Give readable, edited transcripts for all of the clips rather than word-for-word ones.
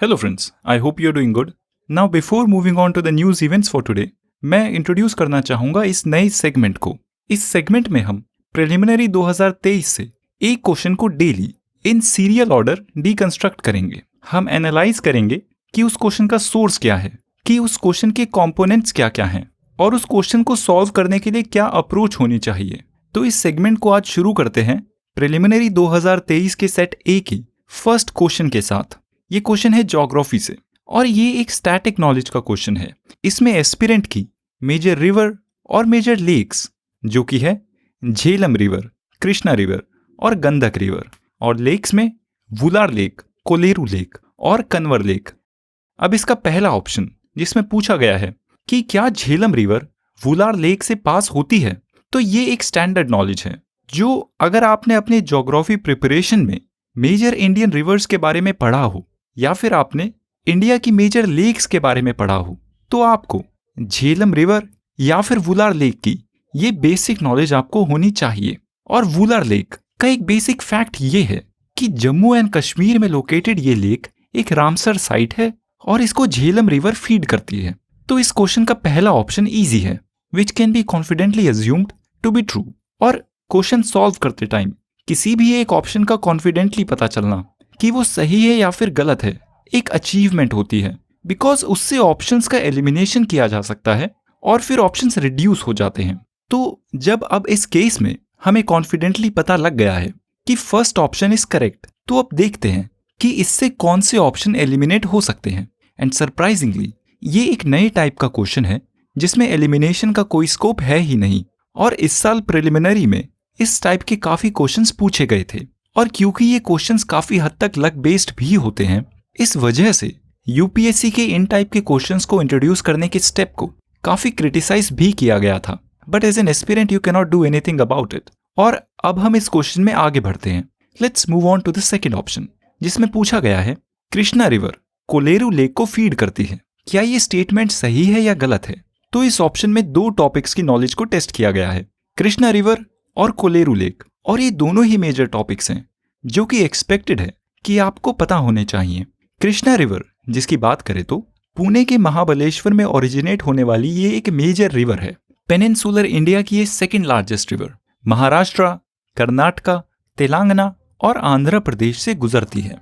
Hello friends, I hope you're doing good. Now before moving on to the news events for today, मैं introduce करना चाहूँगा इस नए segment को। इस सेगमेंट में हम प्रिलिमिनरी 2023 से एक क्वेश्चन को daily in serial order deconstruct करेंगे। हम एनालाइज करेंगे कि उस क्वेश्चन का सोर्स क्या है, कि उस क्वेश्चन के कंपोनेंट्स क्या क्या हैं और उस क्वेश्चन को सॉल्व करने के लिए क्या अप्रोच होनी चाहिए। तो इस सेगमेंट को आज शुरू करते हैं प्रिलिमिनरी 2023 के सेट ए की फर्स्ट क्वेश्चन के साथ। ये क्वेश्चन है ज्योग्राफी से और ये एक स्टैटिक नॉलेज का क्वेश्चन है। इसमें एस्पिरेंट की मेजर रिवर और मेजर लेक्स जो कि है झेलम रिवर, कृष्णा रिवर और गंडक रिवर, और लेक्स में वुलार लेक, कोलेरू लेक और कन्वर लेक। अब इसका पहला ऑप्शन जिसमें पूछा गया है कि क्या झेलम रिवर वुलार लेक से पास होती है, तो ये एक स्टैंडर्ड नॉलेज है जो अगर आपने अपने ज्योग्राफी प्रिपरेशन में मेजर इंडियन रिवर्स के बारे में पढ़ा हो या फिर आपने इंडिया की मेजर लेक्स के बारे में पढ़ा हो, तो आपको झेलम रिवर या फिर वुलार लेक की ये बेसिक नॉलेज आपको होनी चाहिए। और वुलार लेक का एक बेसिक फैक्ट ये है कि जम्मू एंड कश्मीर में लोकेटेड ये लेक एक रामसर साइट है और इसको झेलम रिवर फीड करती है। तो इस क्वेश्चन का पहला ऑप्शन इजी है, which can be confidently assumed to be true. और क्वेश्चन सॉल्व करते टाइम किसी भी एक ऑप्शन का कॉन्फिडेंटली पता चलना कि वो सही है या फिर गलत है एक अचीवमेंट होती है, बिकॉज उससे ऑप्शंस का एलिमिनेशन किया जा सकता है और फिर ऑप्शंस रिड्यूस हो जाते हैं। तो जब अब इस केस में हमें कॉन्फिडेंटली पता लग गया है कि फर्स्ट ऑप्शन इज करेक्ट, तो अब देखते हैं कि इससे कौन से ऑप्शन एलिमिनेट हो सकते हैं। एंड सरप्राइजिंगली ये एक नए टाइप का क्वेश्चन है जिसमें एलिमिनेशन का कोई स्कोप है ही नहीं। और इस साल प्रिलिमिनरी में इस टाइप के काफी क्वेश्चंस पूछे गए थे, और क्योंकि ये क्वेश्चंस काफी हद तक लक बेस्ड भी होते हैं, इस वजह से यूपीएससी के इन टाइप के क्वेश्चंस को इंट्रोड्यूस करने के स्टेप को काफी क्रिटिसाइज भी किया गया था। But as an aspirant you can not do anything about it. और अब हम इस क्वेश्चन में आगे बढ़ते हैं। Let's move on to the second option जिसमें पूछा गया है कृष्णा रिवर कोलेरू लेक को फीड करती है। क्या ये स्टेटमेंट सही है या गलत है? तो इस ऑप्शन में दो टॉपिक्स की नॉलेज को टेस्ट किया गया है, कृष्णा रिवर और कोलेरू लेक, और ये दोनों ही मेजर टॉपिक्स हैं जो कि एक्सपेक्टेड है कि आपको पता होने चाहिए। कृष्णा रिवर जिसकी बात करें तो पुणे के महाबलेश्वर में ओरिजिनेट होने वाली ये एक मेजर रिवर है। पेनिनसुलर इंडिया की ये second largest river Maharashtra, Karnataka, Telangana और आंध्र प्रदेश से गुजरती है।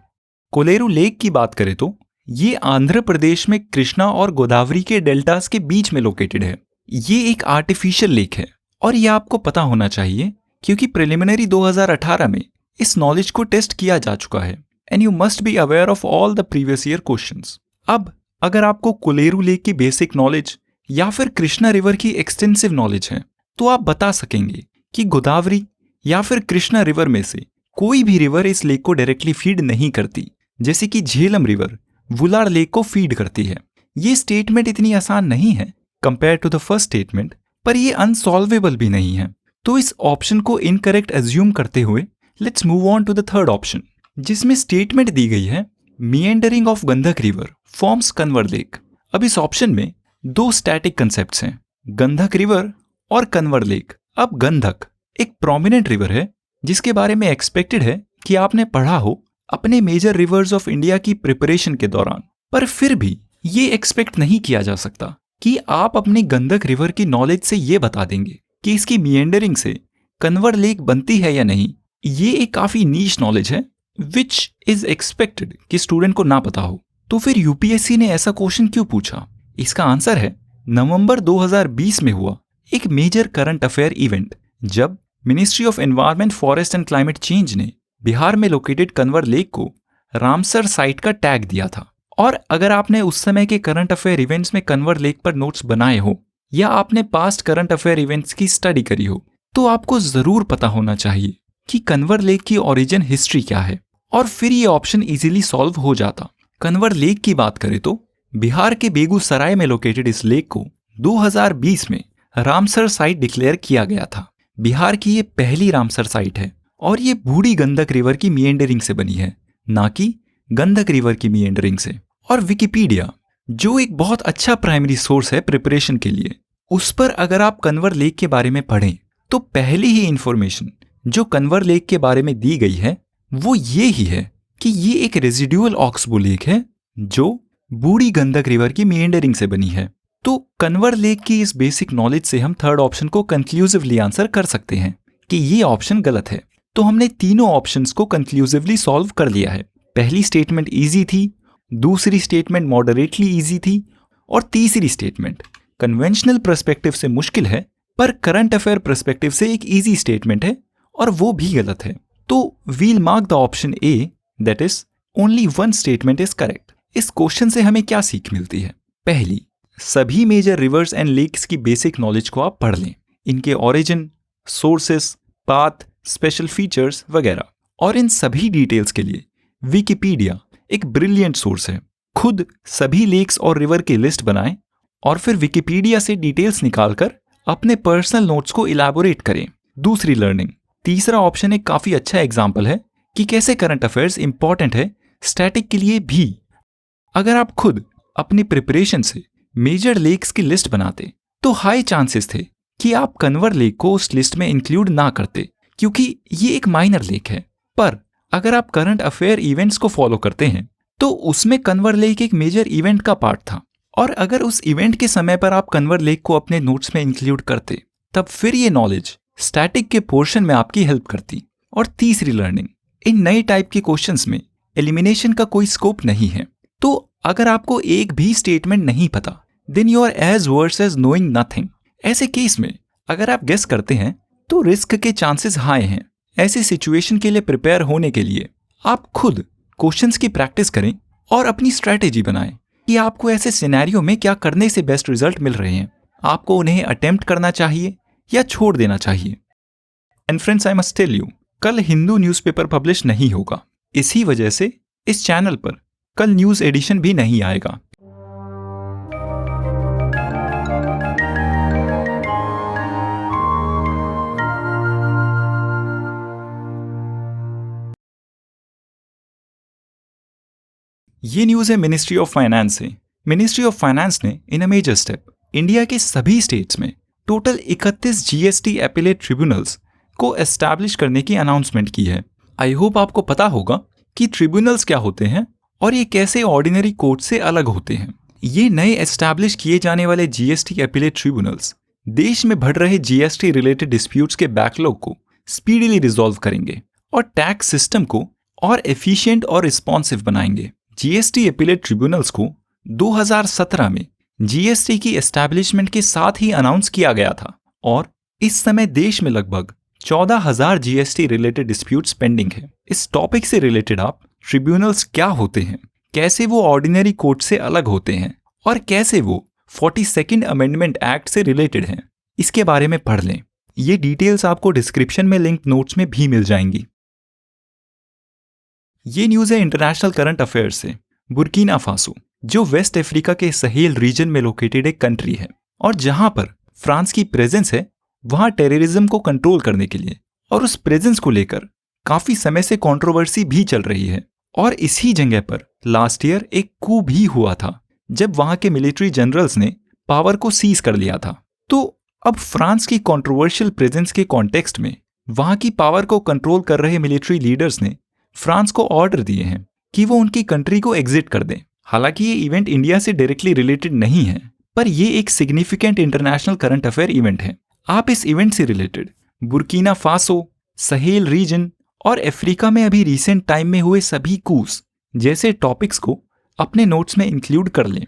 कोलेरू लेक की बात करें तो ये आंध्र प्रदेश में कृष्णा और गोदावरी के डेल्टास के बीच में लोकेटेड है। ये एक आर्टिफिशियल लेक है और ये आपको पता होना चाहिए क्योंकि प्रिलिमिनरी 2018 में इस नॉलेज को टेस्ट किया जा चुका है। And you must be aware of all the previous year questions. अब अगर आपको कोलेरू लेक की बेसिक नॉलेज या फिर कृष्णा रिवर की एक्सटेंसिव नॉलेज है, तो आप बता सकेंगे कि गोदावरी या फिर कृष्णा रिवर में से कोई भी रिवर इस लेक को डायरेक्टली फीड नहीं करती, जैसे कि झेलम रिवर वुलार लेक को फीड करती है। ये स्टेटमेंट इतनी आसान नहीं है compare to the first statement, पर ये अनसॉल्वेबल भी नहीं है। तो इस ऑप्शन को इनकरेक्ट एज्यूम करते हुए let's move on to the third option जिसमें स्टेटमेंट दी गई है meandering of Gandak river forms Kanwar lake. अब इस ऑप्शन में दो स्टैटिक कंसेप्ट्स हैं, गंडक रिवर और कन्वर लेक। अब गंडक एक प्रोमिनेंट रिवर है जिसके बारे में एक्सपेक्टेड है कि आपने पढ़ा हो अपने मेजर रिवर्स ऑफ इंडिया की प्रिपरेशन के दौरान, पर फिर भी ये एक्सपेक्ट नहीं किया जा सकता कि आप अपनी गंडक रिवर की नॉलेज से ये बता देंगे कि इसकी मिएंडरिंग से कन्वर लेक बनती है या नहीं। ये एक काफी नीश नॉलेज है विच इज एक्सपेक्टेड कि स्टूडेंट को ना पता हो। तो फिर यूपीएससी ने ऐसा क्वेश्चन क्यों पूछा? इसका आंसर है नवंबर 2020 में हुआ एक मेजर करंट अफेयर इवेंट जब ministry of environment, forest and climate change ने बिहार में लोकेटेड कन्वर लेक को रामसर साइट का टैग दिया था। और अगर आपने उस समय के करंट अफेयर इवेंट्स में कन्वर लेक पर नोट्स बनाए हो या आपने पास्ट करंट अफेयर इवेंट्स की स्टडी करी हो, तो आपको जरूर पता होना चाहिए कि कन्वर लेक की ओरिजिन हिस्ट्री क्या है, और फिर ये ऑप्शन इजीली सॉल्व हो जाता। कन्वर लेक की बात करें तो बिहार के बेगूसराय में लोकेटेड इस लेक को 2020 में रामसर साइट डिक्लेयर किया गया था। बिहार की ये पहली रामसर साइट है और ये बूढ़ी गंडक रिवर की मिएंडरिंग से बनी है, ना कि गंडक रिवर की मिएंडरिंग से। और विकिपीडिया जो एक बहुत अच्छा प्राइमरी सोर्स है प्रिपरेशन के लिए, उस पर अगर आप कन्वर लेक के बारे में पढ़ें तो पहली ही इंफॉर्मेशन जो कन्वर लेक के बारे में दी गई है वो ये ही है कि ये एक रेजिडुअल ऑक्सबो लेक है जो बूढ़ी गंडक रिवर की मेंडरिंग से बनी है। तो कन्वर लेक की इस बेसिक नॉलेज से हम थर्ड ऑप्शन को कंक्लूसिवली आंसर कर सकते हैं कि ये ऑप्शन गलत है। तो हमने तीनों ऑप्शंस को कंक्लूसिवली सॉल्व कर लिया है। पहली स्टेटमेंट इजी थी, दूसरी स्टेटमेंट मॉडरेटली इजी थी और तीसरी स्टेटमेंट कन्वेंशनल पर्सपेक्टिव से मुश्किल है पर करंट अफेयर पर्सपेक्टिव से एक इजी स्टेटमेंट है और वो भी गलत है। तो we'll mark the option A, that is only one statement is correct. इस क्वेश्चन से हमें क्या सीख मिलती है? पहली, सभी मेजर रिवर्स एंड लेक्स की बेसिक नॉलेज को आप पढ़ लें, इनके origin, sources, path, special features वगैरह। और इन सभी डिटेल्स के लिए विकिपीडिया एक ब्रिलियंट सोर्स है। खुद सभी लेक्स और रिवर की लिस्ट बनाएं और फिर विकिपीडिया से डिटेल्स निकालकर अपने पर्सनल नोट्स को इलैबोरेट करें। दूसरी लर्निंग, तीसरा ऑप्शन एक काफी अच्छा एग्जाम्पल है कि कैसे करंट अफेयर्स इंपॉर्टेंट है स्टैटिक के लिए भी। अगर आप खुद अपनी प्रिपरेशन से मेजर लेक्स की लिस्ट बनाते तो हाई चांसेस थे कि आप कन्वर लेक को उस लिस्ट में इंक्लूड ना करते क्योंकि ये एक माइनर लेक है। पर अगर आप करंट अफेयर इवेंट्स को फॉलो करते हैं तो उसमें कन्वर लेक एक मेजर इवेंट का पार्ट था और अगर उस इवेंट के समय पर आप कन्वर लेक को अपने नोट्स में इंक्लूड करते तब फिर ये नॉलेज स्टैटिक के पोर्शन में आपकी हेल्प करती। और तीसरी लर्निंग, इन नए टाइप के क्वेश्चंस में एलिमिनेशन का कोई स्कोप नहीं है। तो अगर आपको एक भी स्टेटमेंट नहीं पता then you are as worse as knowing nothing. ऐसे केस में अगर आप गेस करते हैं तो रिस्क के चांसेस हाई हैं। ऐसी सिचुएशन के लिए प्रिपेयर होने के लिए आप खुद क्वेश्चंस की प्रैक्टिस करें और अपनी स्ट्रैटेजी बनाएं कि आपको ऐसे सिनेरियो में क्या करने से बेस्ट रिजल्ट मिल रहे हैं। आपको उन्हें अटेम्प्ट करना चाहिए या छोड़ देना चाहिए। And friends, I must tell you, कल हिंदू न्यूज़पेपर पब्लिश नहीं होगा। इसी वजह से इस चैनल पर कल न्यूज़ एडिशन भी नहीं आएगा। ये न्यूज़ है मिनिस्ट्री ऑफ फाइनेंस से। मिनिस्ट्री ऑफ फाइनेंस ने इन अ मेजर स्टेप इंडिया के सभी स्टेट्स में टोटल 31 जीएसटी एपिलेट ट्रिब्यूनल्स को एस्टैब्लिश करने की अनाउंसमेंट की है। आई होप आपको पता होगा कि ट्रिब्यूनल्स क्या होते हैं और ये कैसे ऑर्डिनरी कोर्ट से अलग होते हैं। ये नए एस्टैब्लिश किए जाने वाले जीएसटी एपिलेट ट्रिब्यूनल्स देश में बढ़ रहे जीएसटी रिलेटेड डिस्प्यूट्स के बैकलॉग को स्पीडीली रिजॉल्व करेंगे और टैक्स सिस्टम को और एफिशिएंट और रिस्पॉन्सिव बनाएंगे। जीएसटी एपिलेट ट्रिब्यूनल्स को 2017 में जीएसटी की एस्टैब्लिशमेंट के साथ ही अनाउंस किया गया था और इस समय देश में लगभग 14,000 जीएसटी रिलेटेड डिस्प्यूट्स पेंडिंग है। इस टॉपिक से रिलेटेड आप ट्रिब्यूनल्स क्या होते हैं, कैसे वो ऑर्डिनरी कोर्ट से अलग होते हैं और कैसे वो 42nd अमेंडमेंट एक्ट से रिलेटेड हैं, इसके बारे में पढ़ लें। ये डिटेल्स आपको डिस्क्रिप्शन में लिंक नोट्स में भी मिल जाएंगी। ये न्यूज़ है इंटरनेशनल करंट अफेयर्स से। बुर्किना फासो, जो वेस्ट अफ्रीका के सहेल रीजन में लोकेटेड एक कंट्री है और जहां पर फ्रांस की प्रेजेंस है, वहां टेररिज्म को कंट्रोल करने के लिए और उस प्रेजेंस को लेकर काफी समय से कंट्रोवर्सी भी चल रही है। और इसी जगह पर लास्ट ईयर एक कू भी हुआ था जब वहां के मिलिट्री जनरल्स ने पावर को सीज कर लिया था। तो अब फ्रांस की कंट्रोवर्शियल प्रेजेंस के कॉन्टेक्स्ट में वहां की पावर को कंट्रोल कर रहे मिलिट्री लीडर्स ने फ्रांस को ऑर्डर दिए हैं कि वो उनकी कंट्री को एग्जिट कर दें। हालांकि ये इवेंट इंडिया से डायरेक्टली रिलेटेड नहीं है, पर ये एक significant international current affair event है। आप इस इवेंट से related Burkina Faso, Sahel region और अफ्रीका में अभी रिसेंट टाइम में हुए सभी कूस जैसे टॉपिक्स को अपने नोट्स में इंक्लूड कर लें।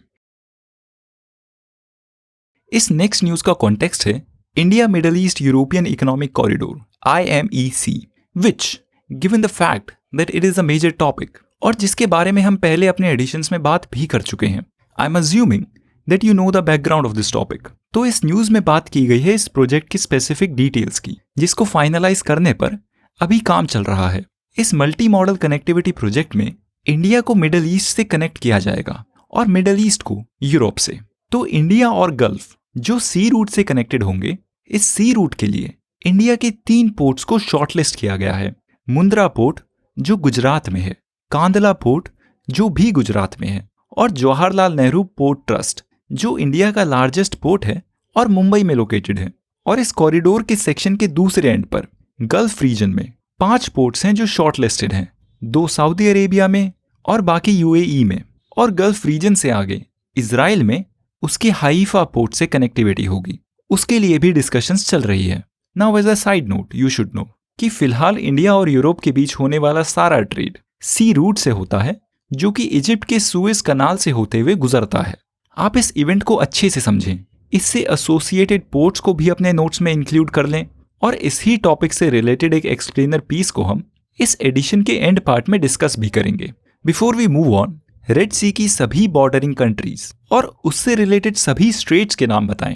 इस नेक्स्ट न्यूज का कॉन्टेक्स्ट है India Middle East European Economic Corridor IMEC, which given the fact that it is a major topic और जिसके बारे में हम पहले अपने एडिशंस में बात भी कर चुके हैं। I am assuming that you know the background of this topic. तो इस न्यूज में बात की गई है इस प्रोजेक्ट की स्पेसिफिक डिटेल्स की, जिसको फाइनलाइज करने पर अभी काम चल रहा है। इस मल्टी मॉडल कनेक्टिविटी प्रोजेक्ट में इंडिया को मिडल ईस्ट से कनेक्ट किया जाएगा और मिडल ईस्ट को यूरोप से। तो इंडिया और गल्फ जो सी रूट से कनेक्टेड होंगे, इस सी रूट के लिए इंडिया के 3 पोर्ट्स को शॉर्टलिस्ट किया गया है। मुंद्रा पोर्ट जो गुजरात में है, कांदला पोर्ट जो भी गुजरात में है और जवाहरलाल नेहरू पोर्ट ट्रस्ट जो इंडिया का लार्जेस्ट पोर्ट है और मुंबई में लोकेटेड है। और इस कॉरिडोर के सेक्शन के दूसरे एंड पर गल्फ रीजन में 5 पोर्ट्स हैं जो शॉर्टलिस्टेड हैं, 2 सऊदी अरेबिया में और बाकी UAE में। और गल्फ रीजन से आगे इजराइल में उसके हाइफा पोर्ट से कनेक्टिविटी होगी, उसके लिए भी डिस्कशंस चल रही है। Now as a side note you should know कि फिलहाल इंडिया और यूरोप के बीच होने वाला सारा ट्रेड सी रूट से होता है, जो कि इजिप्ट के सुएज कनाल से होते हुए गुजरता है। आप इस इवेंट को अच्छे से समझें, इससे एसोसिएटेड पोर्ट्स को भी अपने नोट्स में इंक्लूड कर लें, और इसी टॉपिक से रिलेटेड एक एक्सप्लेनर पीस को हम इस एडिशन के एंड पार्ट में डिस्कस भी करेंगे। Before we move on, red sea की सभी बॉर्डरिंग कंट्रीज और उससे रिलेटेड सभी स्ट्रेट्स के नाम बताएं।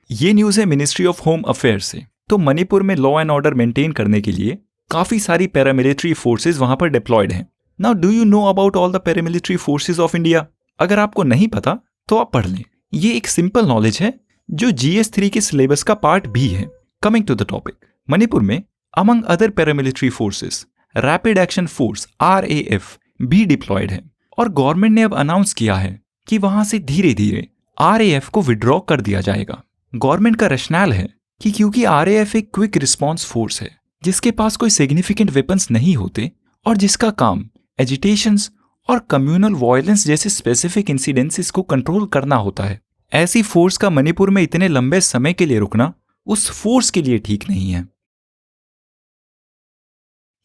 ये न्यूज़ है मिनिस्ट्री ऑफ होम अफेयर्स से। तो मणिपुर में लॉ एंड ऑर्डर मेंटेन करने के लिए काफी सारी पैरामिलिट्री फोर्सेस वहां पर डिप्लॉयड हैं। Now do you know about all the paramilitary forces of India? अगर आपको नहीं पता तो आप पढ़ लें, ये एक सिंपल नॉलेज है जो GS3 के सिलेबस का पार्ट भी है। Coming to the topic, Manipur में among other paramilitary forces rapid action force RAF भी डिप्लॉयड है, और गवर्नमेंट ने अब अनाउंस किया है कि वहां से धीरे धीरे RAF को विड्रॉ कर दिया जाएगा। गवर्नमेंट का रैशनल है कि क्योंकि RAF एक क्विक रिस्पॉन्स फोर्स है जिसके पास कोई सिग्निफिकेंट वेपन्स नहीं होते और जिसका काम एजिटेशंस और कम्युनल वायलेंस जैसे स्पेसिफिक इंसिडेंसेस को कंट्रोल करना होता है, ऐसी फोर्स का मणिपुर में इतने लंबे समय के लिए रुकना उस फोर्स के लिए ठीक नहीं है।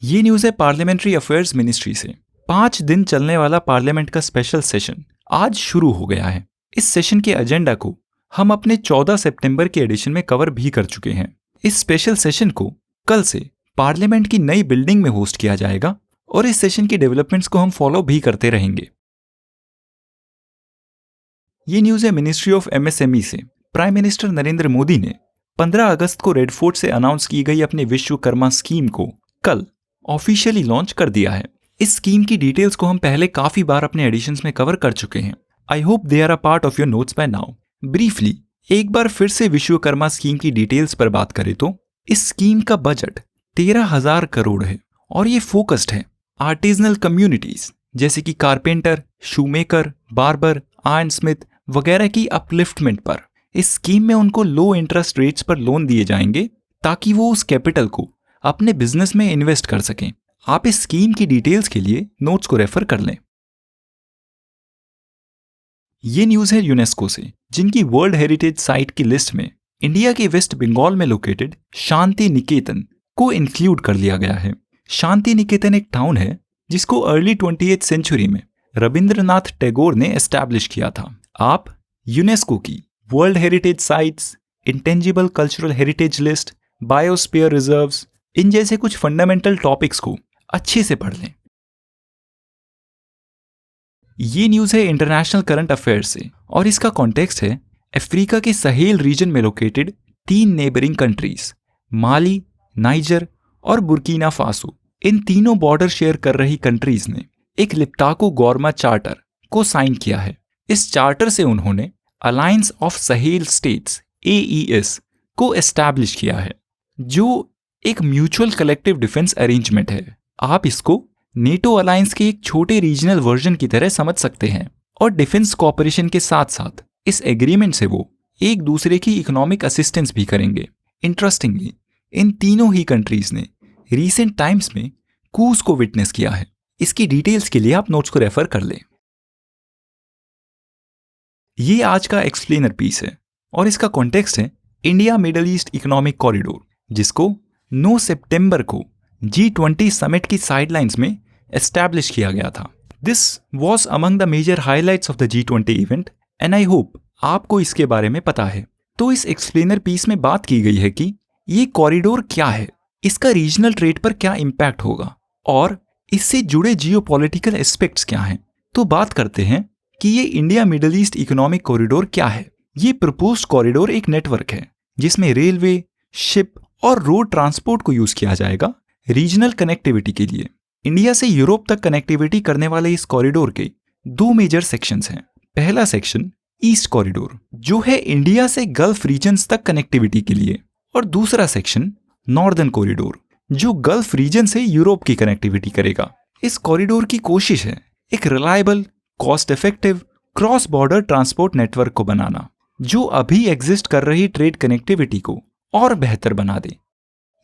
ये न्यूज़ है पार्लियामेंट्री अफेयर्स मिनिस्ट्री से। 5 दिन चलने वाला पार्लियामेंट का स्पेशल सेशन आज शुरू हो गया है। इस सेशन के एजेंडा को हम अपने 14 सितंबर के एडिशन में कवर भी कर चुके हैं। इस स्पेशल सेशन को कल से पार्लियामेंट की नई बिल्डिंग में होस्ट किया जाएगा और इस सेशन की डेवलपमेंट्स को हम फॉलो भी करते रहेंगे। ये न्यूज़ है मिनिस्ट्री ऑफ MSME से। प्राइम मिनिस्टर नरेंद्र मोदी ने 15 अगस्त को रेड फोर्ट से अनाउंस की गई अपने विश्वकर्मा स्कीम को कल ऑफिशियली लॉन्च कर दिया है। इस स्कीम की डिटेल्स को हम पहले काफी बार अपने एडिशंस में कवर कर चुके हैं। I hope they are a part of your notes by now. Briefly एक बार फिर से विश्वकर्मा स्कीम की डिटेल्स पर बात करें तो इस स्कीम का बजट 13,000 करोड़ है और ये फोकस्ड है आर्टिजनल कम्युनिटीज जैसे कि carpenter, shoemaker, barber, iron Smith वगैरह की अपलिफ्टमेंट पर। इस स्कीम में उनको लो इंटरेस्ट रेट्स पर लोन दिए जाएंगे ताकि वो उस कैपिटल को अपने बिजनेस में इन्वेस्ट कर सकें। आप इस स्कीम की डिटेल्स के लिए नोट्स को रेफर कर लें। ये न्यूज़ है यूनेस्को से, जिनकी वर्ल्ड हेरिटेज साइट की लिस्ट में इंडिया के वेस्ट बंगाल में लोकेटेड शांति निकेतन को इंक्लूड कर लिया गया है। शांति निकेतन एक टाउन है जिसको अर्ली 20th सेंचुरी में रविंद्रनाथ टैगोर ने एस्टैब्लिश किया था। आप यूनेस्को की world heritage sites, intangible cultural heritage list, biosphere reserves, इन जैसे कुछ फंडामेंटल टॉपिक्स को अच्छे से पढ़ लें। ये न्यूज़ है इंटरनेशनल करंट अफेयर्स से और इसका कॉन्टेक्स्ट है अफ्रीका के सहेल रीजन में लोकेटेड 3 नेबरिंग कंट्रीज माली, नाइजर और बुर्किना फासो। इन तीनों बॉर्डर शेयर कर रही कंट्रीज ने एक लिप्टाको गॉर्मा चार्टर को साइन किया है। इस चार्टर से उन्होंने alliance of Sahel states AES को एस्टैब्लिश किया है, जो एक म्यूचुअल कलेक्टिव डिफेंस अरेंजमेंट है। आप इसको नेटो अलायंस के एक छोटे रीजनल वर्जन की तरह समझ सकते हैं और डिफेंस कोऑपरेशन के साथ साथ इस एग्रीमेंट से वो एक दूसरे की इकोनॉमिक असिस्टेंस भी करेंगे। इंटरेस्टिंगली इन तीनों ही कंट्रीज ने रीसेंट टाइम्स में कूस को विटनेस किया है। इसकी डिटेल्स के लिए आप नोट्स को रेफर कर लें। ये आज का एक्सप्लेनर पीस है और इसका कॉन्टेक्स्ट है India Middle east economic corridor, जिसको 9 सितंबर को G20 समिट की साइडलाइंस में एस्टैब्लिश किया गया था। This was among the major highlights of the G20 event and I hope आपको इसके बारे में पता है। तो इस एक्सप्लेनर पीस में बात की गई है कि ये कॉरिडोर क्या है, इसका रीजनल ट्रेड पर क्या इम्पैक्ट होगा और इससे जुड़े जियोपॉलिटिकल एस्पेक्ट्स क्या हैं। तो बात करते हैं कि ये India Middle east economic corridor क्या है। ये प्रपोज्ड कॉरिडोर एक नेटवर्क है जिसमें रेलवे, शिप और रोड ट्रांसपोर्ट को यूज किया जाएगा रीजनल कनेक्टिविटी के लिए। इंडिया से यूरोप तक कनेक्टिविटी करने वाले इस कॉरिडोर के 2 मेजर सेक्शंस हैं। पहला सेक्शन ईस्ट कॉरिडोर जो है इंडिया से गल्फ रीजन्स तक कनेक्टिविटी के लिए, और दूसरा सेक्शन नॉर्दर्न कॉरिडोर जो गल्फ रीजन से यूरोप की कनेक्टिविटी करेगा। इस कॉरिडोर की कोशिश है एक reliable, cost effective cross border transport network को बनाना जो अभी एग्जिस्ट कर रही ट्रेड कनेक्टिविटी को और बेहतर बना दे।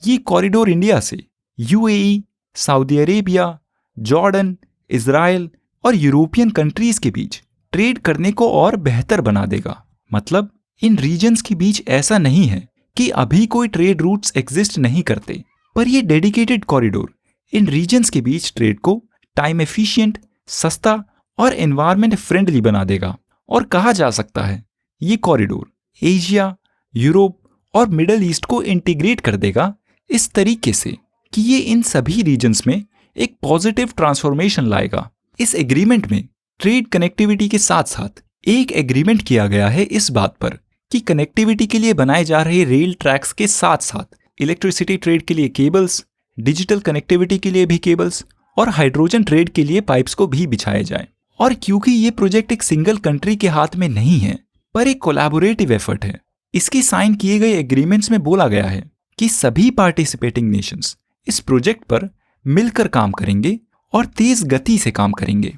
ये कॉरिडोर इंडिया से UAE, Saudi Arabia, Jordan, Israel और यूरोपियन कंट्रीज के बीच ट्रेड करने को और बेहतर बना देगा। मतलब इन रीजन्स के बीच ऐसा नहीं है कि अभी कोई ट्रेड रूट्स एग्जिस्ट नहीं करते, पर ये डेडिकेटेड कॉरिडोर इन रीजन्स के बीच ट्रेड को टाइम एफिशिएंट, सस्ता और एनवायरमेंट फ्रेंडली बना देगा। और कहा जा सकता है ये कॉरिडोर एशिया, यूरोप और मिडल ईस्ट को इंटीग्रेट कर देगा इस तरीके से कि ये इन सभी रीजन्स में एक पॉजिटिव ट्रांसफॉर्मेशन लाएगा। इस एग्रीमेंट में ट्रेड कनेक्टिविटी के साथ साथ एक एग्रीमेंट किया गया है इस बात पर कि कनेक्टिविटी के लिए बनाए जा रहे रेल ट्रैक्स के साथ साथ इलेक्ट्रिसिटी ट्रेड के लिए केबल्स, डिजिटल कनेक्टिविटी के लिए भी केबल्स और हाइड्रोजन ट्रेड के लिए पाइप्स को भी बिछाए जाए। और क्योंकि ये प्रोजेक्ट एक सिंगल कंट्री के हाथ में नहीं है पर एक कोलैबोरेटिव एफर्ट है, इसकी साइन किए गए एग्रीमेंट्स में बोला गया है कि सभी पार्टिसिपेटिंग नेशंस इस प्रोजेक्ट पर मिलकर काम करेंगे और तेज गति से काम करेंगे।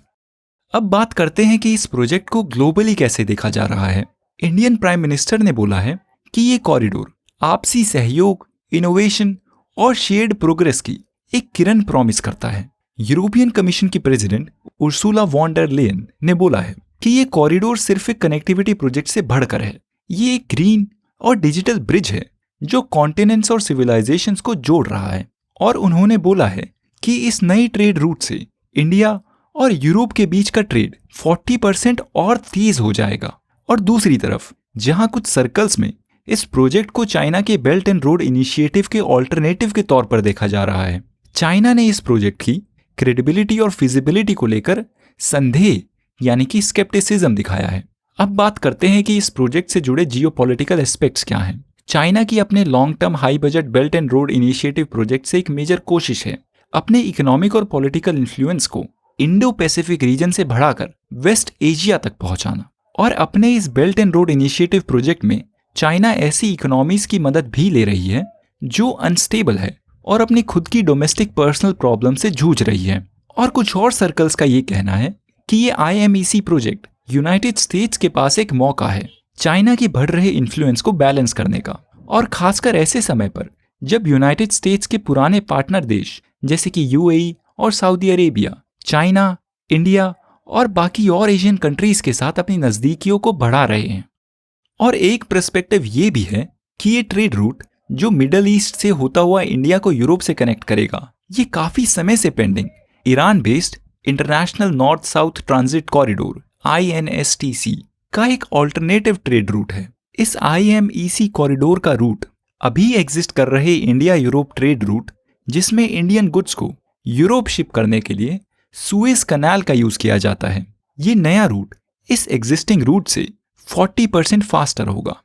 अब बात करते हैं कि इस प्रोजेक्ट को ग्लोबली कैसे देखा जा रहा है। इंडियन प्राइम मिनिस्टर ने बोला है कि ये कॉरिडोर आपसी सहयोग, इनोवेशन और शेयर्ड प्रोग्रेस की एक किरण प्रॉमिस करता है। यूरोपियन कमीशन की president Ursula von der Leyen ने बोला है कि ये कॉरिडोर सिर्फ एक कनेक्टिविटी प्रोजेक्ट से बढ़कर है, ये एक ग्रीन और डिजिटल ब्रिज है जो कॉन्टिनेंट्स और सिविलाइजेशंस को जोड़ रहा है। और उन्होंने बोला है कि इस नई ट्रेड रूट से इंडिया और यूरोप के बीच का ट्रेड 40% और तेज हो जाएगा। और दूसरी तरफ जहां कुछ सर्कल्स में इस प्रोजेक्ट को चाइना के बेल्ट एंड रोड इनिशिएटिव के ऑल्टरनेटिव के तौर पर देखा जा रहा है, चाइना ने इस प्रोजेक्ट की क्रेडिबिलिटी और फिजिबिलिटी को लेकर संदेह यानी कि स्केप्टिसिज्म दिखाया है। अब बात करते हैं कि इस प्रोजेक्ट से जुड़े जियोपॉलिटिकल एस्पेक्ट्स क्या हैं। चाइना की अपने long term high budget belt and road initiative project से एक मेजर कोशिश है अपने इकोनॉमिक और पॉलिटिकल इन्फ्लुएंस को इंडो पैसिफिक रीजन से बढ़ाकर वेस्ट एशिया तक पहुंचाना। और अपने इस belt and road initiative project में चाइना ऐसी इकोनॉमीज की मदद भी ले रही है जो अनस्टेबल है और अपनी खुद की डोमेस्टिक पर्सनल प्रॉब्लम से जूझ रही है। और कुछ और सर्कल्स का ये कहना है कि ये IMEC प्रोजेक्ट यूनाइटेड स्टेट्स के पास एक मौका है चाइना की बढ़ रहे इन्फ्लुएंस को बैलेंस करने का, और खासकर ऐसे समय पर जब यूनाइटेड स्टेट्स के पुराने पार्टनर देश जैसे कि UAE और सऊदी अरेबिया चाइना, इंडिया और बाकी और एशियन कंट्रीज के साथ अपनी नजदीकियों को बढ़ा रहे हैं। और एक पर्सपेक्टिव ये भी है कि ये ट्रेड रूट जो मिडल ईस्ट से होता हुआ इंडिया को यूरोप से कनेक्ट करेगा, ये काफी समय से pending Iran based international north south transit corridor INSTC का एक ऑल्टरनेटिव ट्रेड रूट है। इस IMEC कॉरिडोर का रूट अभी एग्जिस्ट कर रहे इंडिया यूरोप ट्रेड रूट, जिसमें इंडियन गुड्स को यूरोप शिप करने के लिए सुएज कनाल का यूज किया जाता है। ये नया रूट इस एग्जिस्टिंग रूट से 40% फास्टर होगा।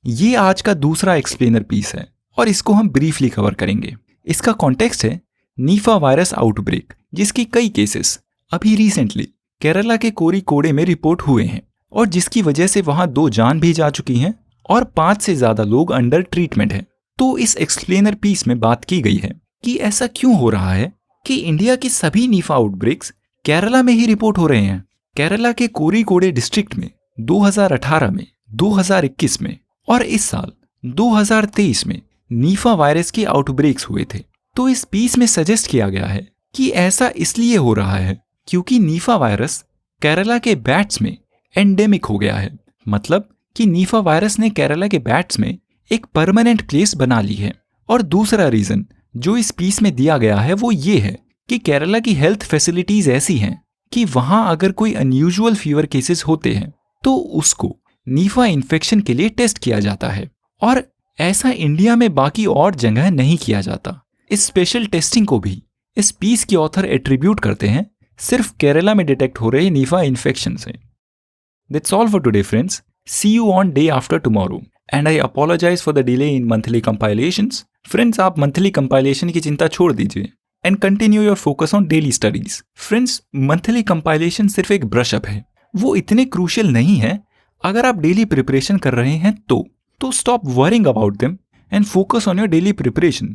ये आज का दूसरा एक्सप्लेनर पीस है और इसको हम ब्रीफली कवर करेंगे। इसका कॉन्टेक्स्ट है नीफा वायरस आउटब्रेक, जिसकी कई केसेस अभी रिसेंटली केरला के कोरिकोडे में रिपोर्ट हुए हैं और जिसकी वजह से वहां 2 जान भी जा चुकी हैं और 5 से ज्यादा लोग अंडर ट्रीटमेंट हैं। तो इस एक्सप्लेनर पीस में बात की गई है कि ऐसा क्यों हो रहा है कि इंडिया की सभी नीफा आउटब्रेक्स केरला में ही रिपोर्ट हो रहे हैं। केरला के कोरिकोडे डिस्ट्रिक्ट में 2018 में, 2021 में और इस साल 2023 में नीफा वायरस के आउटब्रेक्स हुए थे। तो इस पीस में सजेस्ट किया गया है कि ऐसा इसलिए हो रहा है क्योंकि नीफा वायरस केरला के बैट्स में एंडेमिक हो गया है। मतलब कि नीफा वायरस ने केरला के बैट्स में एक परमानेंट प्लेस बना ली है। और दूसरा रीजन जो इस पीस में दिया गया है वो ये है कि केरला की हेल्थ फैसिलिटीज ऐसी हैं कि वहां अगर कोई अनयूजुअल फीवर केसेस होते हैं तो उसको नीफा इन्फेक्शन के लिए टेस्ट किया जाता है, और ऐसा इंडिया में बाकी और जगह नहीं किया जाता। इस स्पेशल टेस्टिंग को भी इस पीस के ऑथर एट्रीब्यूट करते हैं सिर्फ केरला में डिटेक्ट हो रहे नीफा इन्फेक्शन से। That's all for today, friends. See you on day after tomorrow. And I apologize for the delay in monthly compilations. Friends, आप monthly compilation की चिंता छोड़ दीजिए and continue your focus on daily studies. Friends, monthly compilation सिर्फ एक brush up है, वो इतने क्रूशियल नहीं है। अगर आप डेली प्रिपरेशन कर रहे हैं तो stop worrying about them and focus on your daily preparation